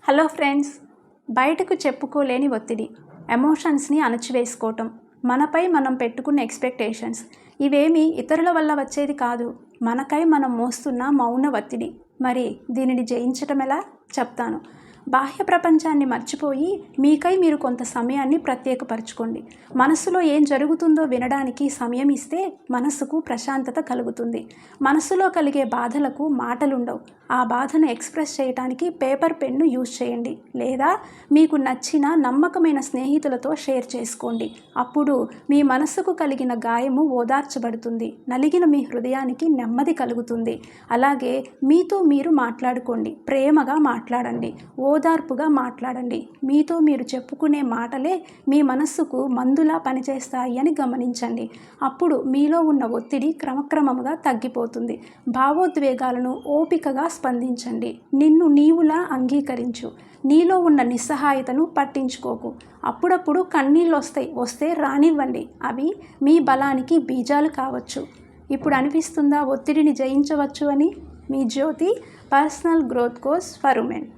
Hello friends, బయటకు చెప్పుకోలేని ఒత్తిడి, ఎమోషన్స్ని అణచివేసుకోవటం, మనపై మనం పెట్టుకున్న ఎక్స్పెక్టేషన్స్ ఇవేమీ ఇతరుల వల్ల వచ్చేది కాదు, మనకై మనం మోస్తున్న మౌన ఒత్తిడి. మరి దీనిని జయించటం ఎలా చెప్తాను. బాహ్య ప్రపంచాన్ని మర్చిపోయి మీకై మీరు కొంత సమయాన్ని ప్రత్యేకపరచుకోండి. మనసులో ఏం జరుగుతుందో వినడానికి సమయం ఇస్తే మనసుకు ప్రశాంతత కలుగుతుంది. మనసులో కలిగే బాధలకు మాటలుండవు. ఆ బాధను ఎక్స్ప్రెస్ చేయడానికి పేపర్ పెన్ను యూజ్ చేయండి, లేదా మీకు నచ్చిన నమ్మకమైన స్నేహితులతో షేర్ చేసుకోండి. అప్పుడు మీ మనసుకు కలిగిన గాయము ఓదార్చబడుతుంది, నలిగిన మీ హృదయానికి నెమ్మది కలుగుతుంది. అలాగే మీతో మీరు మాట్లాడుకోండి, ప్రేమగా మాట్లాడండి, ఓదార్పుగా మాట్లాడండి. మీతో మీరు చెప్పుకునే మాటలే మీ మనస్సుకు మందులా పనిచేస్తాయి అని గమనించండి. అప్పుడు మీలో ఉన్న ఒత్తిడి క్రమక్రమముగా తగ్గిపోతుంది. భావోద్వేగాలను ఓపికగా స్పందించండి. నిన్ను నీవులా అంగీకరించు. నీలో ఉన్న నిస్సహాయతను పట్టించుకోకు. అప్పుడప్పుడు కన్నీళ్ళు వస్తే రానివ్వండి. అవి మీ బలానికి బీజాలు కావచ్చు. ఇప్పుడు అనిపిస్తుందా ఒత్తిడిని జయించవచ్చు అని? మీ Jyoti, personal growth course for women.